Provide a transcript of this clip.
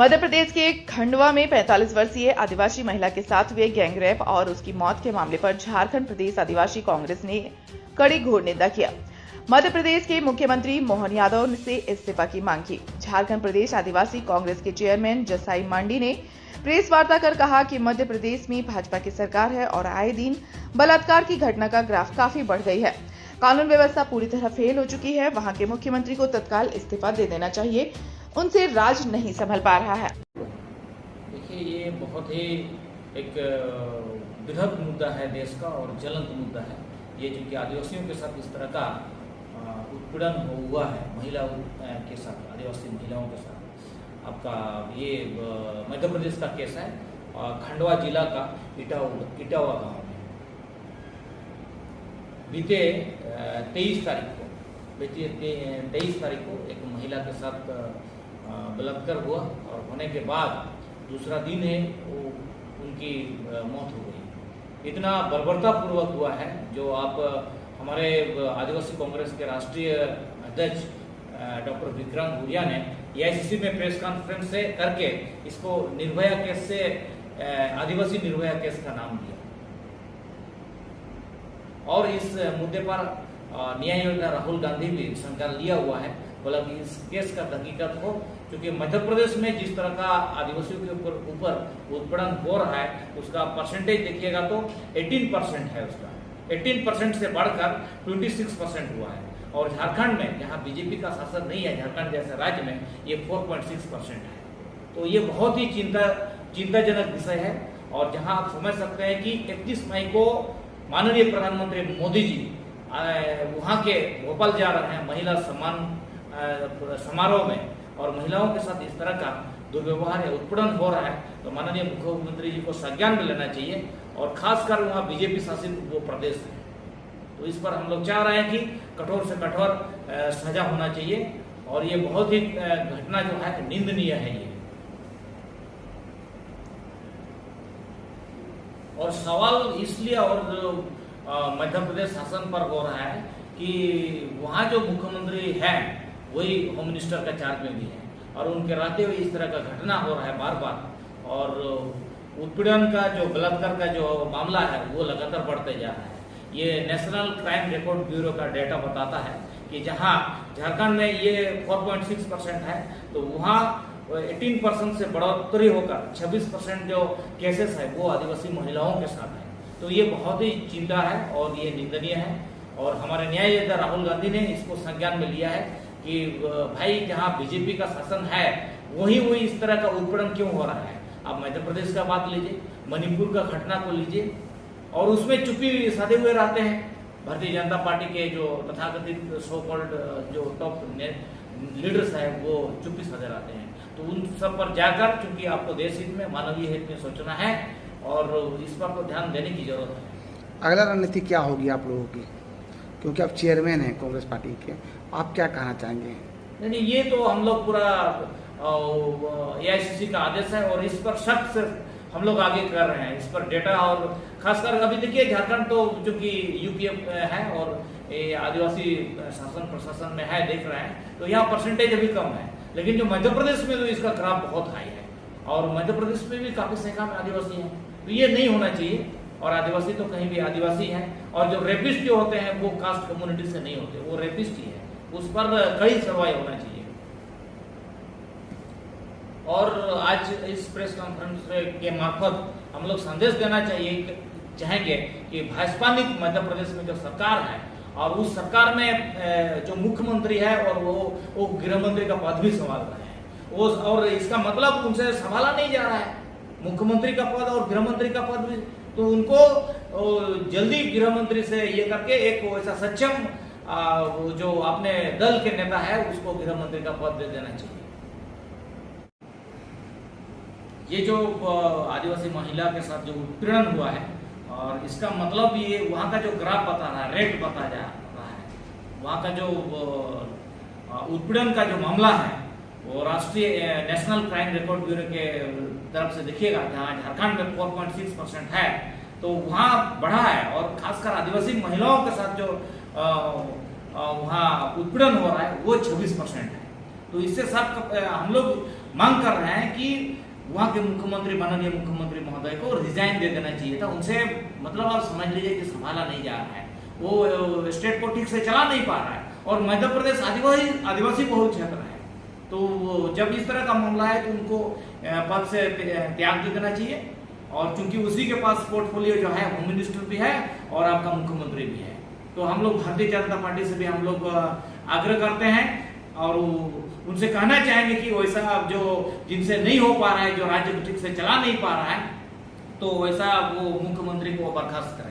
मध्य प्रदेश के खंडवा में 45 वर्षीय आदिवासी महिला के साथ हुए गैंगरेप और उसकी मौत के मामले पर झारखंड प्रदेश आदिवासी कांग्रेस ने कड़ी घोर निंदा किया। मध्य प्रदेश के मुख्यमंत्री मोहन यादव से इस्तीफा की मांग की। झारखंड प्रदेश आदिवासी कांग्रेस के चेयरमैन जसाई मांडी ने प्रेस वार्ता कर कहा कि मध्य प्रदेश में भाजपा की सरकार है और आए दिन बलात्कार की घटना का ग्राफ काफी बढ़ गई है। कानून व्यवस्था पूरी तरह फेल हो चुकी है। वहां के मुख्यमंत्री को तत्काल इस्तीफा दे देना चाहिए। उनसे राज नहीं संभल पा रहा है। देखिए, ये बहुत ही एक बृहद मुद्दा है देश का और ज्वलंत मुद्दा है। ये जो कि आदिवासियों के साथ इस तरह का उत्पीड़न हुआ है, महिला के साथ, आदिवासी महिलाओं के साथ। आपका ये मध्य प्रदेश का केस है, खंडवा जिला का इटावा गांव में बीते 23 तारीख को एक महिला के साथ बलात्कार हुआ और होने के बाद दूसरा दिन है वो उनकी मौत हो गई। इतना बर्बरतापूर्वक हुआ है जो आप हमारे आदिवासी कांग्रेस के राष्ट्रीय अध्यक्ष डॉक्टर विक्रम भूरिया ने एआईसीसी में प्रेस कॉन्फ्रेंस से करके इसको निर्भया केस से आदिवासी निर्भया केस का नाम दिया और इस मुद्दे पर न्याय योद्धा राहुल गांधी भी संज्ञान लिया हुआ है। बोला कि इस केस का हकीकत हो, क्योंकि मध्य प्रदेश में जिस तरह का आदिवासियों के ऊपर उत्पीड़न हो रहा है उसका परसेंटेज देखिएगा तो 18% है। उसका 18% से बढ़कर 26% हुआ है। और झारखंड में जहां बीजेपी का शासन नहीं है, झारखंड जैसे राज्य में, ये 4.6% है। तो ये बहुत ही चिंताजनक विषय है। और जहां आप समझ सकते हैं कि 31 मई को माननीय प्रधानमंत्री मोदी जी वहां के भोपाल जा रहे हैं महिला सम्मान समारोह में, और महिलाओं के साथ इस तरह का दुर्व्यवहार या उत्पीड़न हो रहा है, तो माननीय मुख्यमंत्री जी को संज्ञान में लेना चाहिए। और खासकर वहाँ बीजेपी शासित वो प्रदेश है, तो इस पर हम लोग चाह रहे हैं कि कठोर से कठोर सजा होना चाहिए। और ये बहुत ही घटना जो है निंदनीय है ये। और सवाल इसलिए और मध्य प्रदेश शासन पर हो रहा है कि वहाँ जो मुख्यमंत्री है वही होम मिनिस्टर का चार्ज में भी है, और उनके रहते हुए इस तरह का घटना हो रहा है बार बार। और उत्पीड़न का जो बलात्कार का जो मामला है वो लगातार बढ़ते जा रहा है। ये नेशनल क्राइम रिकॉर्ड ब्यूरो का डेटा बताता है कि जहां झारखंड में ये 4.6% है, तो वहाँ 18% से बढ़ोतरी होकर 26% जो केसेस है वो आदिवासी महिलाओं के साथ है। तो ये बहुत ही चिंता है और ये निंदनीय है। और हमारे न्याय योद्धा राहुल गांधी ने इसको संज्ञान में लिया है कि भाई जहां बीजेपी का शासन है वही इस तरह का उत्पीड़न क्यों हो रहा है। आप मध्य प्रदेश का बात लीजिए, मणिपुर का घटना को लीजिए, और उसमें चुप्पी साधे हुए रहते हैं भारतीय जनता पार्टी के जो तथाकथित सो कॉल्ड जो टॉप लीडर्स है वो चुप्पी साधे रहते हैं। तो उन सब पर जाकर, चूंकि आपको देश हित में, मानवीय हित में सोचना है और इस पर तो ध्यान देने की जरूरत है। अगला रणनीति क्या होगी आप लोगों की, क्योंकि आप चेयरमैन हैं कांग्रेस पार्टी के, आप क्या कहना चाहेंगे? नहीं, ये तो हम लोग पूरा एआईसीसी का आदेश है और इस पर सख्त से हम लोग आगे कर रहे हैं। इस पर डेटा, और खासकर अभी देखिए झारखंड तो चूंकि यूपी है और आदिवासी शासन प्रशासन में है, देख रहे हैं, तो यहाँ परसेंटेज अभी कम है। लेकिन जो मध्य प्रदेश में तो इसका ग्राफ बहुत हाई है, और मध्य प्रदेश में भी काफी संख्या में आदिवासी हैं। तो ये नहीं होना चाहिए। और आदिवासी तो कहीं भी आदिवासी हैं, और जो रेपिस्ट जो होते हैं वो कास्ट कम्युनिटी से नहीं होते, वो रेपिस्ट ही है। उस पर कड़ी कार्रवाई होना चाहिए। और आज इस प्रेस कॉन्फ्रेंस के मार्फत हम लोग संदेश देना चाहेंगे कि भाजपानित मध्य प्रदेश में जो सरकार है, और उस सरकार में जो मुख्यमंत्री है और वो गृह मंत्री का पद भी संभाल रहे हैं, वो, और इसका मतलब उनसे संभाला नहीं जा रहा है मुख्यमंत्री का पद और गृह मंत्री का पद भी। तो उनको जल्दी गृह मंत्री से ये करके एक ऐसा सक्षम जो अपने दल के नेता है उसको गृह मंत्री का पद दे देना चाहिए। ये जो आदिवासी महिला के साथ जो उत्पीड़न हुआ है, और इसका मतलब ये वहाँ का जो ग्राफ बता रहा है, रेट बता जा रहा है, वहाँ का जो उत्पीड़न का जो मामला है वो राष्ट्रीय नेशनल क्राइम रिकॉर्ड ब्यूरो के तरफ से देखिएगा, जहाँ झारखंड में 4.6% है, तो वहाँ बढ़ा है। और खासकर आदिवासी महिलाओं के साथ जो वहाँ उत्पीड़न हो रहा है वो 26% है। तो इससे सब हम लोग मांग कर रहे हैं कि वहाँ के मुख्यमंत्री, माननीय मुख्यमंत्री महोदय को रिजाइन दे देना चाहिए था। उनसे मतलब आप समझ लीजिए कि संभाला नहीं जा रहा है, वो स्टेट को ठीक से चला नहीं पा रहा है। और मध्य प्रदेश आदिवासी बहुल क्षेत्र है, तो जब इस तरह का मामला है तो उनको पद से त्याग दे देना चाहिए। और चूंकि उसी के पास पोर्टफोलियो जो है, होम मिनिस्टर भी है और आपका मुख्यमंत्री भी है, तो हम लोग भारतीय जनता पार्टी से भी हम लोग आग्रह करते हैं और उनसे कहना चाहेंगे कि वैसा जो जिनसे नहीं हो पा रहा है, जो राज्य को ठीक से चला नहीं पा रहा है, तो वैसा वो मुख्यमंत्री को बर्खास्त करें।